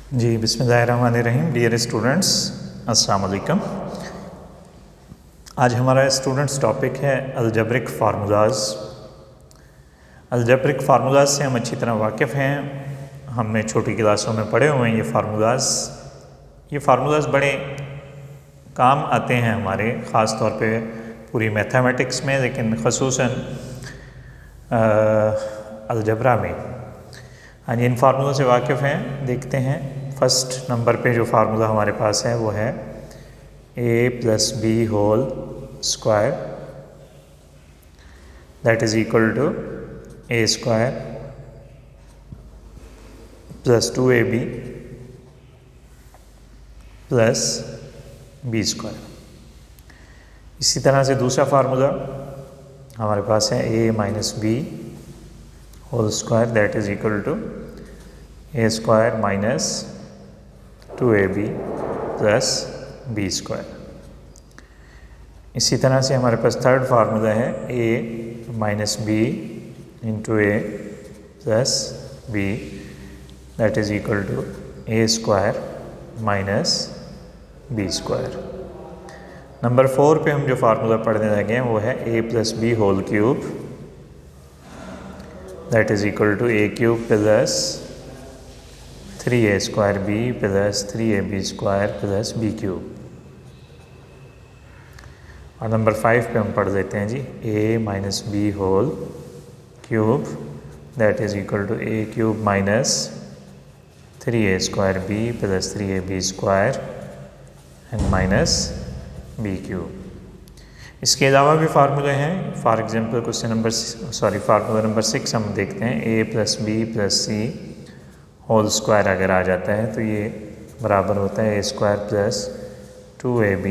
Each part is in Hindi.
जी बिस्मिल्लाहिर्रहमानिर्रहीम। डियर स्टूडेंट्स, अस्सलाम वालेकुम। आज हमारा स्टूडेंट्स टॉपिक है अलजेब्रिक फार्मूलाज। अलजेब्रिक फार्मूलाज से हम अच्छी तरह वाकिफ़ हैं, हमने छोटी क्लासों में पढ़े हुए हैं। ये फार्मूलाज बड़े काम आते हैं हमारे, ख़ास तौर पे पूरी मैथमेटिक्स में, लेकिन ख़ुसूसन अलजबरा में। हाँ, इन फार्मूलों से वाकिफ़ हैं। देखते हैं, फर्स्ट नंबर पे जो फार्मूला हमारे पास है वो है a + b whole square that is equal to a² + 2ab + b²। इसी तरह से दूसरा फार्मूला हमारे पास है a - b whole square that is equal to a² - 2ab + b²। इसी तरह से हमारे पास थर्ड फार्मूला है a - b × a + b that is equal to a² - b²। Number 4 पे हम जो फार्मूला पढ़ने लगे हैं वो है a + b whole cube that is equal to a³ + 3a² b + 3ab² + b³। और नंबर 5 पे हम पढ़ लेते हैं जी a - b whole cube that is equal to a³ - 3a² b + 3ab² - b³। इसके अलावा भी फार्मूले हैं। फॉर एग्जांपल फार्मूला नंबर 6 हम देखते हैं a + b + c whole square अगर आ जाता है तो ये बराबर होता है a² + 2ab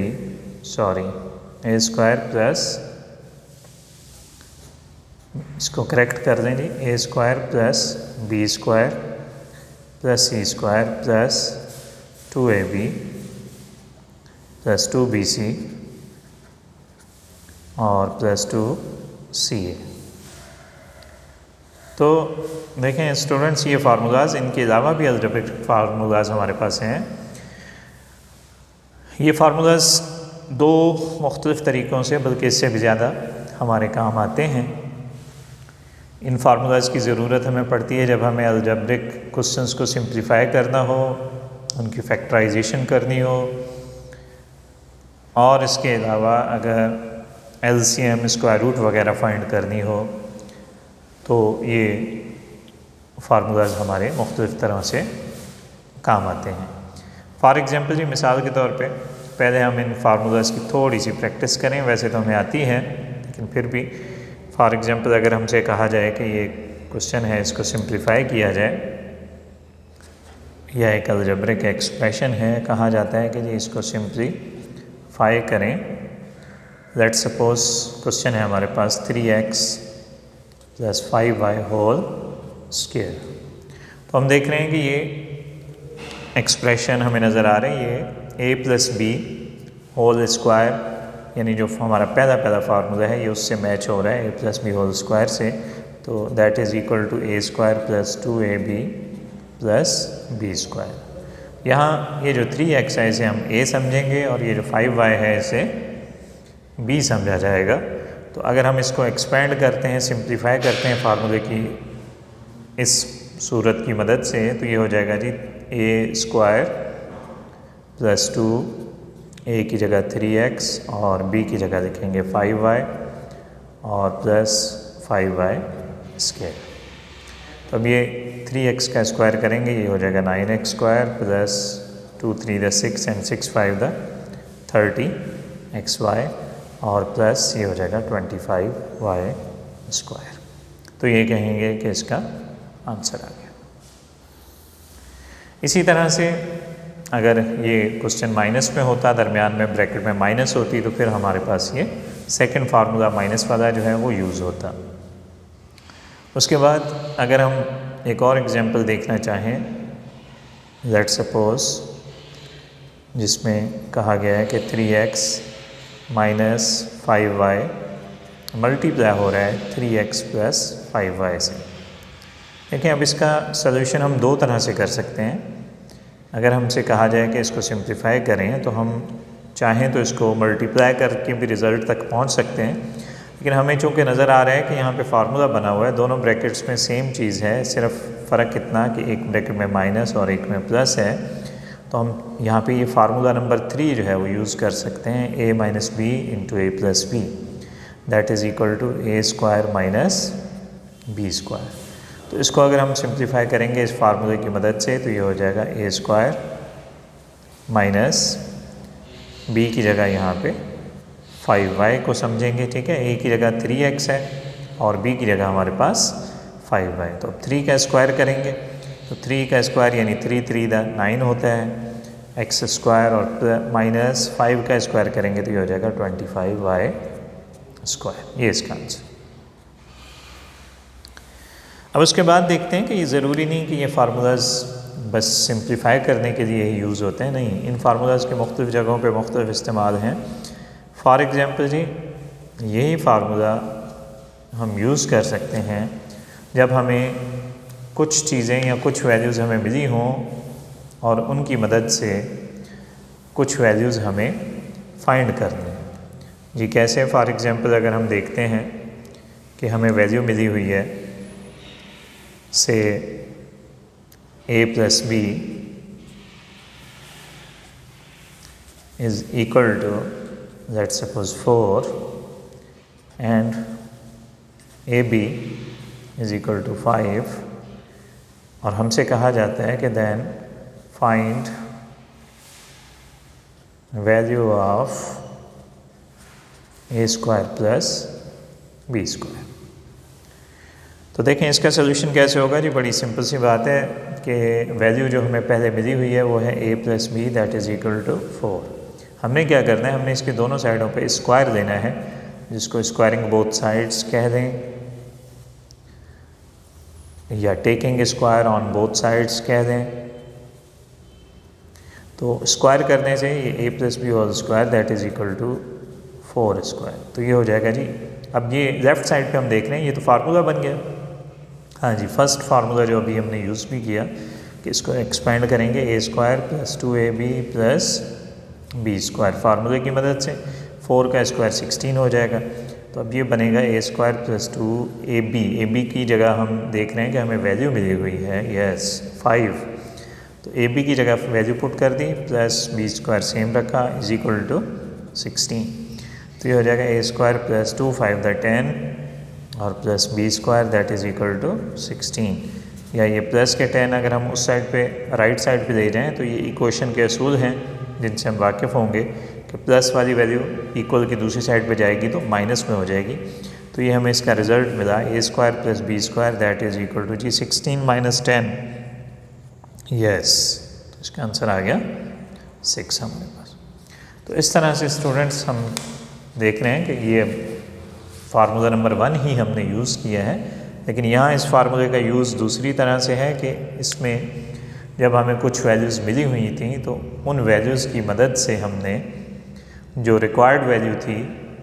इसको करेक्ट कर दें जी, a² + b² + c² + 2ab + 2bc और +2ca। तो देखें स्टूडेंट्स, ये फार्मूलाज, इनके अलावा भी अलजेब्रिक फार्मूलाज हमारे पास हैं। ये फार्मूलाज दो मुख्तलिफ़ तरीक़ों से, बल्कि इससे भी ज़्यादा हमारे काम आते हैं। इन फार्मूलाज की ज़रूरत हमें पड़ती है जब हमें अलजेब्रिक क्वेश्चंस को सिंप्लीफाई करना हो, उनकी फैक्टराइजेशन करनी हो, और इसके अलावा अगर LCM स्क्वायर रूट वगैरह फाइंड करनी हो तो ये फार्मूलाज हमारे मुख्तलिफ़ तरह से काम आते हैं। फॉर एग्ज़ाम्पल जी, मिसाल के तौर पे पहले हम इन फार्मूलाज की थोड़ी सी प्रैक्टिस करें। वैसे तो हमें आती है, लेकिन फिर भी फॉर एग्ज़ाम्पल अगर हमसे कहा जाए कि ये क्वेश्चन है, इसको सिंप्लीफाई किया जाए, या एक अलजेब्रिक एक्सप्रेशन है, कहा जाता है कि जी इसको सिंप्लीफाई करें। लेट्स सपोज क्वेश्चन है हमारे पास 3x + 5y होल स्क्वायर। तो हम देख रहे हैं कि ये एक्सप्रेशन हमें नज़र आ रही है, a + b होल स्क्वायर, यानी जो हमारा पहला फार्मूला है ये उससे मैच हो रहा है, a + b होल स्क्वायर से। तो that is equal to a² + 2ab + b²। यहाँ ये जो 3x है इसे हम a समझेंगे और ये जो 5y है इसे b समझा जाएगा। तो अगर हम इसको एक्सपेंड करते हैं, सिंप्लीफाई करते हैं फार्मूले की इस सूरत की मदद से, तो ये हो जाएगा जी a² + 2, a की जगह 3x और b की जगह लिखेंगे 5y और +5y²। तो अब ये 3x का स्क्वायर करेंगे, ये हो जाएगा 9x² + 2 3 6 and 6 5 30xy और प्लस ये हो जाएगा 25y²। तो ये कहेंगे कि इसका आंसर आ गया। इसी तरह से अगर ये क्वेश्चन माइनस में होता, दरमियान में ब्रैकेट में माइनस होती, तो फिर हमारे पास ये सेकंड फार्मूला माइनस वाला जो है वो यूज़ होता। उसके बाद अगर हम एक और एग्जांपल देखना चाहें, लेट्स सपोज जिसमें कहा गया है कि 3x - 5y मल्टीप्लाई हो रहा है 3x + 5y से। देखिए अब इसका सलूशन हम दो तरह से कर सकते हैं। अगर हमसे कहा जाए कि इसको सिंप्लीफाई करें तो हम चाहें तो इसको मल्टीप्लाई करके भी रिज़ल्ट तक पहुंच सकते हैं, लेकिन हमें चूँकि नज़र आ रहा है कि यहाँ पे फार्मूला बना हुआ है, दोनों ब्रैकेट्स में सेम चीज़ है, सिर्फ फ़र्क कितना कि एक ब्रैकेट में माइनस और एक में प्लस है, तो हम यहाँ पे ये फार्मूला नंबर 3 जो है वो यूज़ कर सकते हैं, a minus B into A plus B that is equal to A square minus B square. तो इसको अगर हम सिंप्लीफाई करेंगे इस फार्मूले की मदद से तो ये हो जाएगा ए स्क्वायर माइनस बी की जगह यहाँ पे 5y को समझेंगे, ठीक है, a की जगह 3x है और b की जगह हमारे पास 5y। तो अब 3 का स्क्वायर करेंगे तो 3 का स्क्वायर यानी 3 3 9 होता है, x स्क्वायर और माइनस 5 का स्क्वायर करेंगे तो ये हो जाएगा 25y स्क्वायर। ये इसका आंसर। अब उसके बाद देखते हैं कि ये ज़रूरी नहीं कि ये फार्मूलाज बस सिंप्लीफाई करने के लिए ही यूज़ होते हैं, नहीं, इन फार्मूलाज के मुख्तलिफ़ जगहों पे मुख्तलिफ़ इस्तेमाल हैं। फॉर एग्ज़ाम्पल जी यही फार्मूला हम यूज़ कर सकते हैं जब हमें कुछ चीज़ें या कुछ वैल्यूज़ हमें मिली हों और उनकी मदद से कुछ वैल्यूज़ हमें फाइंड करनी है। जी कैसे? फॉर एग्ज़ाम्पल अगर हम देखते हैं कि हमें वैल्यू मिली हुई है से a plus b is equal to let's suppose 4 and a b is equal to 5 और हमसे कहा जाता है कि then find value of a square plus b square. तो देखें इसका सोल्यूशन कैसे होगा जी, बड़ी सिंपल सी बात है कि वैल्यू जो हमें पहले मिली हुई है वो है a plus B that is equal to 4। हमने क्या करना है, हमने इसके दोनों साइडों पे स्क्वायर लेना है, जिसको स्क्वायरिंग बोथ साइड्स कह दें या taking square on both sides कह दें। तो स्क्वायर करने से ये a plus b whole square that is equal to 4 square, तो ये हो जाएगा जी। अब ये लेफ़्ट साइड पे हम देख रहे हैं ये तो फार्मूला बन गया। हाँ जी, फर्स्ट फार्मूला जो अभी हमने यूज़ भी किया कि इसको एक्सपेंड करेंगे a square plus 2ab plus b square, फार्मूले की मदद से 4 का स्क्वायर 16 हो जाएगा। तो अब ये बनेगा a स्क्वायर प्लस 2ab की जगह हम देख रहे हैं कि हमें वैल्यू मिली हुई है यस 5, तो ab की जगह वैल्यू पुट कर दी प्लस बी स्क्वायर सेम रखा इज इक्वल टू 16। तो ये हो जाएगा a स्क्वायर प्लस 2 5 द 10 और plus b square that is equal to 16। या ये प्लस के 10 अगर हम उस साइड पे राइट साइड पे ले जाएं तो ये इक्वेशन के असूल हैं जिनसे हम वाकिफ़ होंगे कि प्लस वाली वैल्यू इक्वल की दूसरी साइड पे जाएगी तो माइनस में हो जाएगी। तो ये हमें इसका रिज़ल्ट मिला a square plus b square that is equal to जी 16 माइनस 10 यस, तो इसका आंसर आ गया 6 हमारे पास। तो इस तरह से स्टूडेंट्स हम देख रहे हैं कि ये फार्मूला नंबर 1 ही हमने यूज़ किया है, लेकिन यहाँ इस फार्मूले का यूज़ दूसरी तरह से है कि इसमें जब हमें कुछ वैल्यूज़ मिली हुई थी तो उन वैल्यूज़ की मदद से हमने जो रिक्वायर्ड वैल्यू थी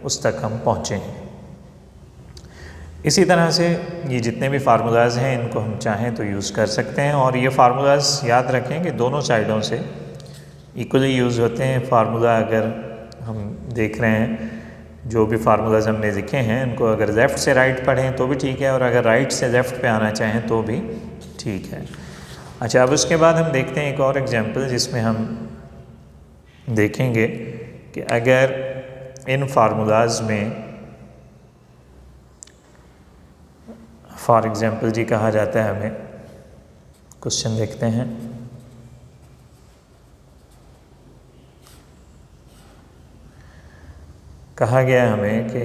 उस तक हम पहुँचे हैं। इसी तरह से ये जितने भी फार्मूलाज हैं इनको हम चाहें तो यूज़ कर सकते हैं और ये फार्मूलाज याद रखें कि दोनों साइडों से इक्वली यूज़ होते हैं। फार्मूला अगर हम देख रहे हैं जो भी फार्मूलाज हमने लिखे हैं उनको अगर लेफ़्ट से राइट पढ़ें तो भी ठीक है और अगर राइट से लेफ़्ट पे आना चाहें तो भी ठीक है। अच्छा, अब उसके बाद हम देखते हैं एक और एग्जांपल जिसमें हम देखेंगे कि अगर इन फार्मूलाज में फॉर एग्जांपल जी कहा जाता है, हमें क्वेश्चन देखते हैं, कहा गया हमें कि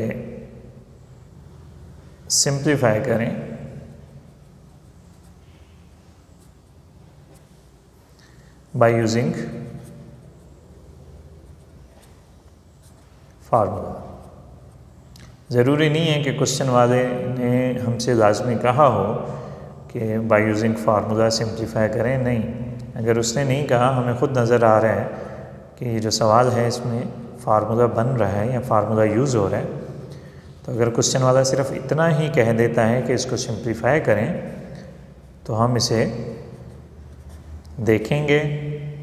सिंप्लीफाई करें बाय यूजिंग फार्मूला। ज़रूरी नहीं है कि क्वेश्चन वाले ने हमसे लाजमी कहा हो कि बाय यूजिंग फार्मूला सिंप्लीफाई करें, नहीं, अगर उसने नहीं कहा, हमें ख़ुद नज़र आ रहा है कि ये जो सवाल है इसमें फार्मूला बन रहा है या फार्मूला यूज़ हो रहा है, तो अगर क्वेश्चन वाला सिर्फ इतना ही कह देता है कि इसको सिंप्लीफाई करें तो हम इसे देखेंगे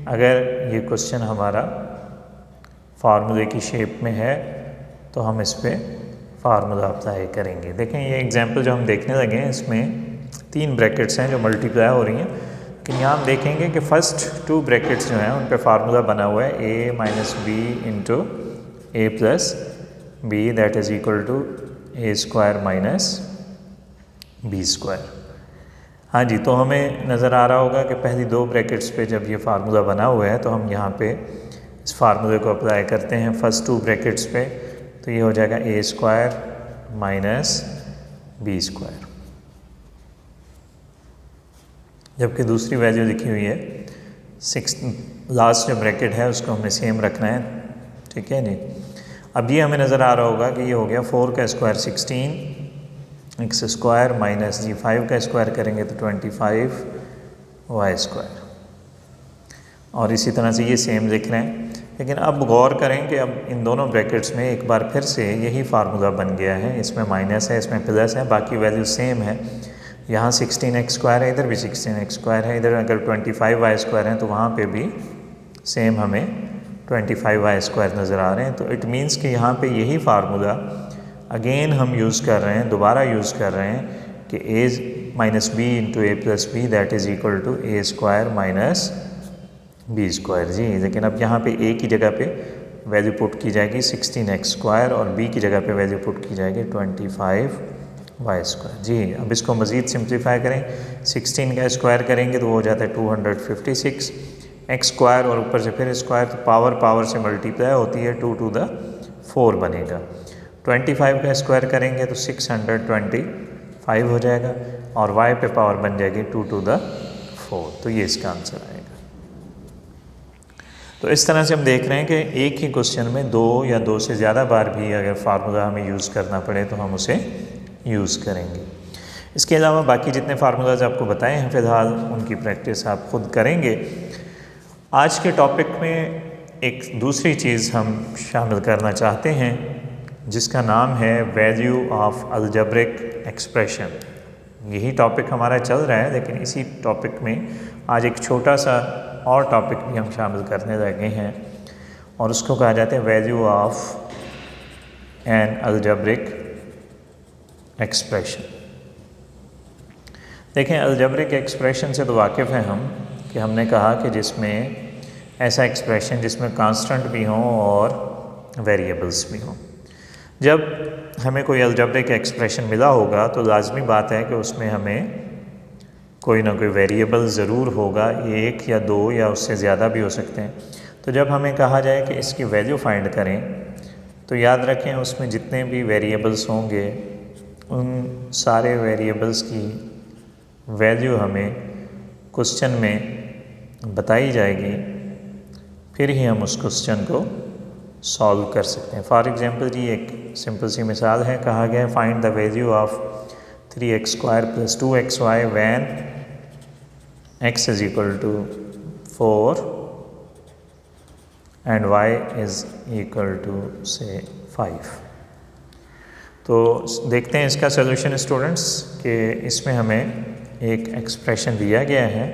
अगर ये क्वेश्चन हमारा फार्मूले की शेप में है तो हम इस पर फार्मूला अप्लाई करेंगे। देखें ये एग्जांपल जो हम देखने लगे हैं इसमें 3 ब्रैकेट्स हैं जो मल्टीप्लाई हो रही हैं, लेकिन यहाँ हम देखेंगे कि फर्स्ट 2 ब्रैकेट्स जो हैं उन पे फार्मूला बना हुआ है a minus B into A plus B that is equal to A square minus B square. हाँ जी, तो हमें नज़र आ रहा होगा कि पहली 2 ब्रैकेट्स पे जब ये फार्मूला बना हुआ है तो हम यहाँ पे इस फार्मूले को अप्लाई करते हैं फर्स्ट 2 ब्रैकेट्स पे, तो ये हो जाएगा ए स्क्वायर माइनस बी स्क्वायर। जबकि दूसरी वैल्यू लिखी हुई है 6, लास्ट जो ब्रैकेट है उसको हमने सेम रखना है, ठीक है जी। अब ये हमें नज़र आ रहा होगा कि ये हो गया 4 का स्क्वायर 16 एक्स स्क्वायर माइनस जी 5 का स्क्वायर करेंगे तो 25 वाई स्क्वायर, और इसी तरह से ये सेम लिख रहे हैं। लेकिन अब गौर करें कि अब इन दोनों ब्रैकेट्स में एक बार फिर से यही फार्मूला बन गया है, इसमें माइनस है इसमें प्लस है, बाकी वैल्यू सेम है। यहाँ 16 एक्स स्क्वायर है, इधर भी 16 एक्स स्क्वायर है, इधर अगर 25 वाई स्क्वायर है तो वहाँ पे भी सेम हमें 25 वाई स्क्वायर नज़र आ रहे हैं। तो इट मीन्स कि यहाँ पे यही फार्मूला अगेन हम यूज़ कर रहे हैं, दोबारा यूज़ कर रहे हैं कि a minus B into A plus B that is equal to A square minus B square जी। लेकिन अब यहाँ पे a की जगह पे वैल्यू पुट की जाएगी 16 एक्स स्क्वायर और b की जगह पे वैल्यू पुट की जाएगी 25 वाई स्क्वायर जी। अब इसको मज़ीद सिंप्लीफाई करें, 16 का स्क्वायर करेंगे तो वो हो जाता है 256 एक्स स्क्वायर और ऊपर से फिर स्क्वायर, तो पावर से मल्टीप्लाई होती है 2 टू द 4 बनेगा। 25 का स्क्वायर करेंगे तो 625 हो जाएगा और y पे पावर बन जाएगी 2 टू द 4, तो ये इसका आंसर आएगा। तो इस तरह से हम देख रहे हैं कि एक ही क्वेश्चन में 2 या 2 से ज़्यादा बार भी अगर फार्मूला हमें यूज़ करना पड़े तो हम उसे यूज़ करेंगे। इसके अलावा बाकी जितने फार्मूलाज आपको बताए हैं फ़िलहाल उनकी प्रैक्टिस आप खुद करेंगे। आज के टॉपिक में एक दूसरी चीज़ हम शामिल करना चाहते हैं जिसका नाम है वैल्यू ऑफ अलजेब्रिक एक्सप्रेशन। यही टॉपिक हमारा चल रहा है, लेकिन इसी टॉपिक में आज एक छोटा सा और टॉपिक भी हम शामिल करने लगे हैं और उसको कहा जाता है value of N algebraic expression. देखें, अलजेब्रिक एक्सप्रेशन से तो वाकिफ़ हैं हम कि हमने कहा कि जिसमें ऐसा एक्सप्रेशन जिसमें कांस्टेंट भी हों और वेरिएबल्स भी हों। जब हमें कोई अलजेब्रिक एक्सप्रेशन मिला होगा तो लाजमी बात है कि उसमें हमें कोई ना कोई वेरिएबल ज़रूर होगा, 1 या 2 या उससे ज़्यादा भी हो सकते हैं। तो जब हमें कहा जाए कि इसकी वैल्यू फाइंड करें तो याद रखें उसमें जितने भी वेरिएबल्स होंगे उन सारे वेरिएबल्स की वैल्यू हमें क्वेश्चन में बताई जाएगी, फिर ही हम उस क्वेश्चन को सॉल्व कर सकते हैं। फॉर एग्जांपल जी एक सिंपल सी मिसाल है, कहा गया है find the value of 3x square plus 2xy when x is equal to 4 and y is equal to से 5। तो देखते हैं इसका सलूशन स्टूडेंट्स कि इसमें हमें एक एक्सप्रेशन दिया गया है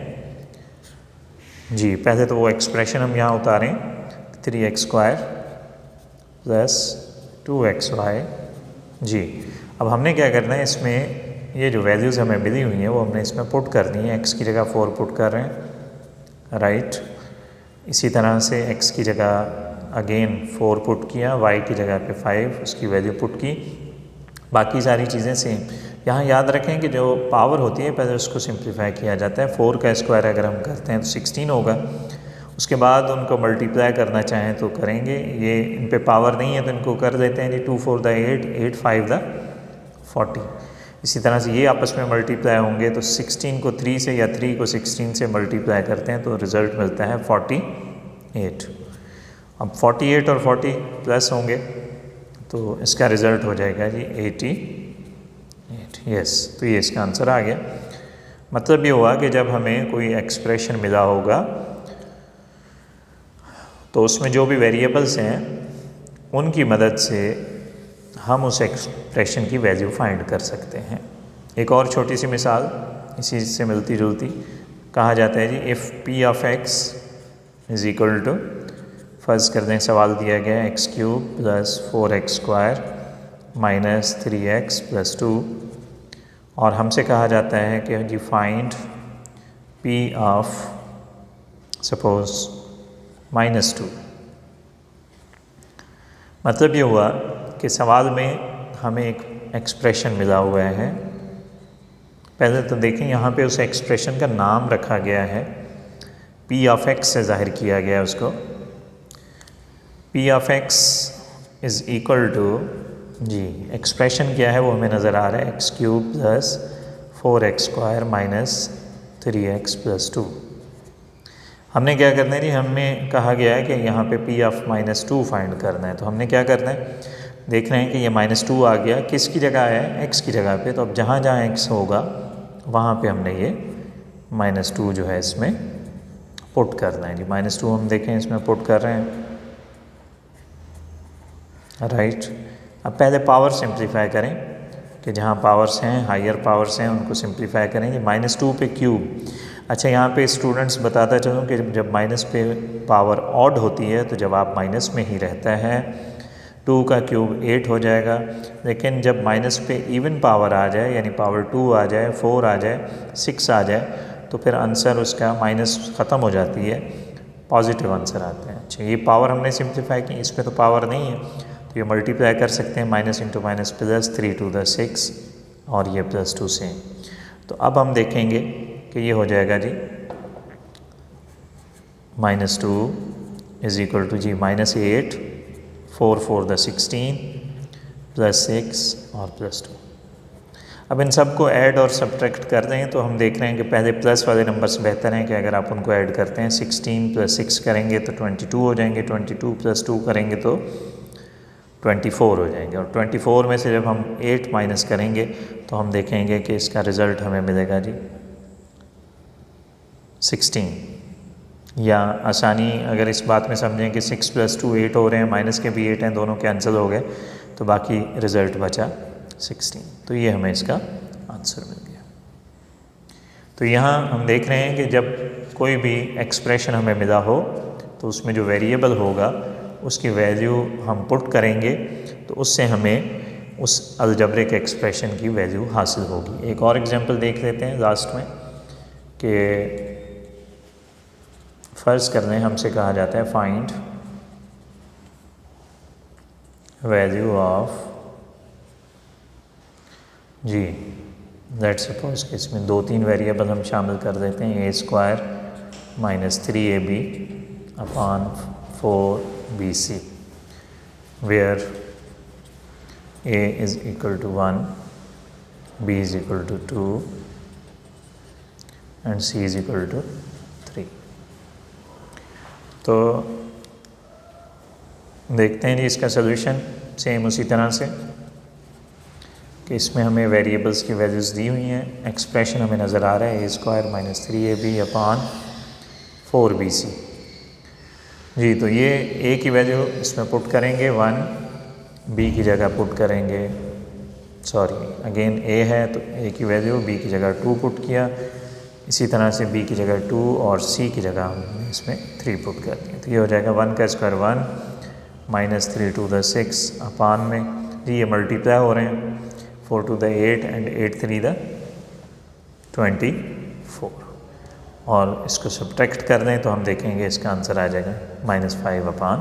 जी। पहले तो वो एक्सप्रेशन हम यहाँ उतारें 3x स्क्वायर प्लस 2xy जी। अब हमने क्या करना है, इसमें ये जो वैल्यूज़ हमें मिली हुई हैं वो हमने इसमें पुट करनी है। x की जगह 4 पुट कर रहे हैं, राइट। इसी तरह से x की जगह अगेन 4 पुट किया, y की जगह पे 5 उसकी वैल्यू पुट की, बाकी सारी चीज़ें सेम। यहाँ याद रखें कि जो पावर होती है पहले उसको सिंप्लीफाई किया जाता है। 4 का स्क्वायर अगर हम करते हैं तो 16 होगा, उसके बाद उनको मल्टीप्लाई करना चाहें तो करेंगे। ये इन पे पावर नहीं है तो इनको कर देते हैं जी 2 4 द 8, 8 5 द 40। इसी तरह से ये आपस में मल्टीप्लाई होंगे तो 16 को 3 से या 3 को 16 से मल्टीप्लाई करते हैं तो रिज़ल्ट मिलता है 48। अब 48 और 40 प्लस होंगे तो इसका रिज़ल्ट हो जाएगा जी 88। यस, तो ये इसका आंसर आ गया। मतलब ये हुआ कि जब हमें कोई एक्सप्रेशन मिला होगा तो उसमें जो भी वेरिएबल्स हैं उनकी मदद से हम उस एक्सप्रेशन की वैल्यू फाइंड कर सकते हैं। एक और छोटी सी मिसाल इसी से मिलती जुलती, कहा जाता है जी if p of x is equal to, फर्ज कर दें सवाल दिया गया है x³ plus 4x² minus 3x plus 2, और हमसे कहा जाता है कि जी फाइंड p ऑफ सपोज -2। मतलब ये हुआ कि सवाल में हमें एक एक्सप्रेशन मिला हुआ है। पहले तो देखें यहाँ पे उस एक्सप्रेशन का नाम रखा गया है, p ऑफ x से ज़ाहिर किया गया है उसको। p of x is equal to, जी एक्सप्रेशन क्या है वो हमें नज़र आ रहा है, x³ plus 4x² minus 3x plus 2। हमने क्या करना है जी, हमें कहा गया है कि यहाँ पे p ऑफ -2 फाइंड करना है। तो हमने क्या करना है, देख रहे हैं कि ये -2 आ गया, किसकी जगह है, x की जगह पे। तो अब जहाँ जहाँ x होगा वहाँ पे हमने ये -2 जो है इसमें पुट करना है जी। -2 हम देखें इसमें पुट कर रहे हैं, राइट। अब पहले पावर सिंप्लीफाई करें कि जहाँ पावर्स हैं, हायर पावर्स हैं, उनको सिंप्लीफाई करें। ये -2 पे क्यूब। अच्छा, यहाँ पे स्टूडेंट्स बताता चलूँ कि जब माइनस पे पावर ऑड होती है तो जवाब माइनस में ही रहता है, 2 का क्यूब 8 हो जाएगा। लेकिन जब माइनस पे इवन पावर आ जाए, यानी पावर 2 आ जाए, 4 आ जाए, 6 आ जाए, तो फिर आंसर उसका माइनस ख़त्म हो जाती है, पॉजिटिव आंसर आता है। अच्छा, ये पावर हमने सिंप्लीफाई की, इसमें तो पावर नहीं है, तो ये मल्टीप्लाई कर सकते हैं, माइनस इंटू माइनस प्लस, 3 टू द 6 और ये प्लस 2 से। तो अब हम देखेंगे कि ये हो जाएगा जी -2 इज़ इक्वल टू जी -8, 4 4 द 16 प्लस 6 और प्लस 2। अब इन सब को ऐड और सब्ट्रैक्ट कर रहे हैं तो हम देख रहे हैं कि पहले प्लस वाले नंबर्स बेहतर हैं कि अगर आप उनको ऐड करते हैं, 16 प्लस 6 करेंगे तो 22 हो जाएंगे, 22 प्लस 2 करेंगे तो 24 हो जाएंगे, और 24 में से जब हम 8 माइनस करेंगे तो हम देखेंगे कि इसका रिज़ल्ट हमें मिलेगा जी 16। या आसानी अगर इस बात में समझें कि 6 प्लस 2 8 हो रहे हैं, माइनस के भी 8 हैं, दोनों कैंसिल हो गए, तो बाकी रिज़ल्ट बचा 16। तो ये हमें इसका आंसर मिल गया। तो यहाँ हम देख रहे हैं कि जब कोई भी एक्सप्रेशन हमें मिला हो तो उसमें जो वेरिएबल होगा उसकी वैल्यू हम पुट करेंगे, तो उससे हमें उस अलजेब्रिक एक्सप्रेशन की वैल्यू हासिल होगी। एक और एग्जांपल देख लेते हैं लास्ट में कि फ़र्ज़ कर लें हमसे कहा जाता है फाइंड वैल्यू ऑफ, जी लेट्स सपोज कि इसमें 2-3 वेरिएबल हम शामिल कर देते हैं, a² minus 3ab upon 4bc, where a is equal to 1, b is equal to 2 and c is equal to 3। तो देखते हैं जी इसका सलूशन सेम उसी तरह से कि इसमें हमें वेरिएबल्स की वैल्यूज़ दी हुई हैं, एक्सप्रेशन हमें नज़र आ रहा है a² minus 3ab upon 4bc। जी, तो ये a की वैल्यू इसमें पुट करेंगे 1, b की जगह पुट करेंगे, सॉरी अगेन a है तो a की वैल्यू, b की जगह 2 पुट किया, इसी तरह से b की जगह 2 और c की जगह हमने इसमें 3 पुट कर दिया। तो ये हो जाएगा 1 का स्क्वायर 1 माइनस 3 टू द 6 अपान में, जी ये मल्टीप्लाई हो रहे हैं, 4 टू द 8 एंड 8 3 द 24, और इसको सब्ट्रैक्ट कर दें तो हम देखेंगे इसका आंसर आ जाएगा -5 अपान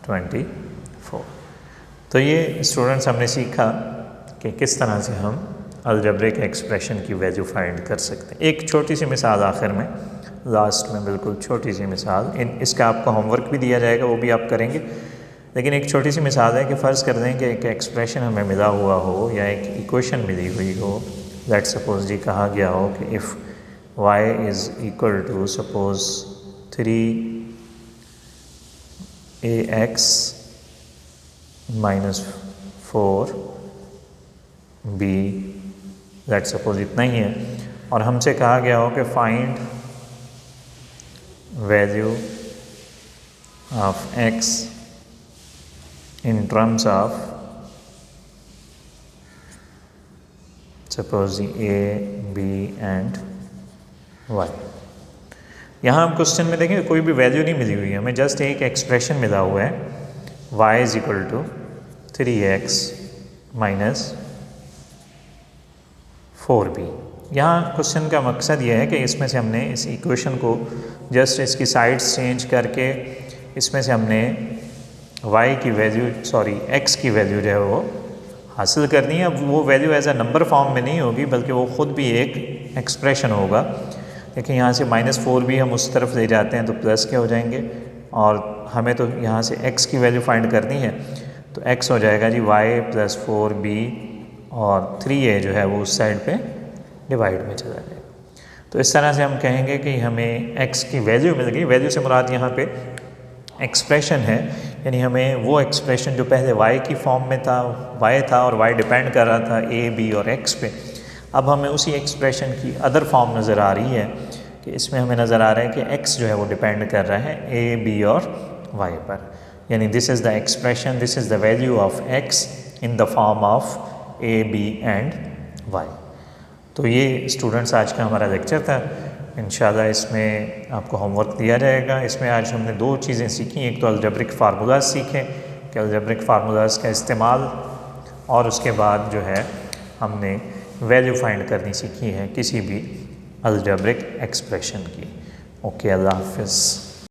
24। तो ये स्टूडेंट्स हमने सीखा कि किस तरह से हम अलजेब्रिक एक्सप्रेशन की वैल्यू फाइंड कर सकते हैं। एक छोटी सी मिसाल आखिर में, लास्ट में बिल्कुल छोटी सी मिसाल, इसका आपको होमवर्क भी दिया जाएगा, वो भी आप करेंगे। लेकिन एक छोटी सी मिसाल है कि फ़र्ज़ कर दें कि एक एक्सप्रेशन हमें मिला हुआ हो या एक इक्वेशन मिली हुई हो। लेट्स सपोज जी कहा गया हो कि if y is equal to suppose 3ax minus 4b, let's suppose इतना ही है, और हमसे कहा गया हो कि find value of x in terms of suppose a, b and y। यहाँ हम क्वेश्चन में देखें कोई भी वैल्यू नहीं मिली हुई है, हमें जस्ट एक एक्सप्रेशन मिला हुआ है y is equal to 3x minus 4b। यहाँ क्वेश्चन का मकसद ये है कि इसमें से हमने इस इक्वेशन को जस्ट इसकी साइड्स चेंज करके इसमें से हमने y की वैल्यू x की वैल्यू जो है वो हासिल करनी है। अब वो value as a number form में नहीं होगी बल्कि वो ख़ुद भी एक एक्सप्रेशन होगा। देखिए यहाँ से -4b हम उस तरफ ले जाते हैं तो प्लस के हो जाएंगे, और हमें तो यहाँ से x की वैल्यू फाइंड करनी है, तो x हो जाएगा जी y + 4b और 3a जो है वो उस साइड पे डिवाइड में चला जाएगा। तो इस तरह से हम कहेंगे कि हमें x की वैल्यू मिल गई। वैल्यू से मुराद यहाँ पे एक्सप्रेशन है, यानी हमें वो एक्सप्रेशन जो पहले y की फॉर्म में था, y था और y डिपेंड कर रहा था a, b और x पे, अब हमें उसी एक्सप्रेशन की अदर फॉर्म नज़र आ रही है कि इसमें हमें नज़र आ रहा है कि x जो है वो डिपेंड कर रहा है a, b और y पर, यानी this is the expression, this is the value of x in the form of a, b and y। तो ये स्टूडेंट्स आज का हमारा लेक्चर था। इंशाल्लाह इसमें आपको होमवर्क दिया जाएगा। इसमें आज हमने 2 चीज़ें सीखी, एक तो अलजेब्रिक फार्मूलाज सीखे कि अलजेब्रिक फार्मूलाज का इस्तेमाल, और उसके बाद जो है हमने वैल्यू फाइंड करनी सीखी है किसी भी अलजेब्रिक एक्सप्रेशन की। ओके, अल्लाह हाफ़िज़।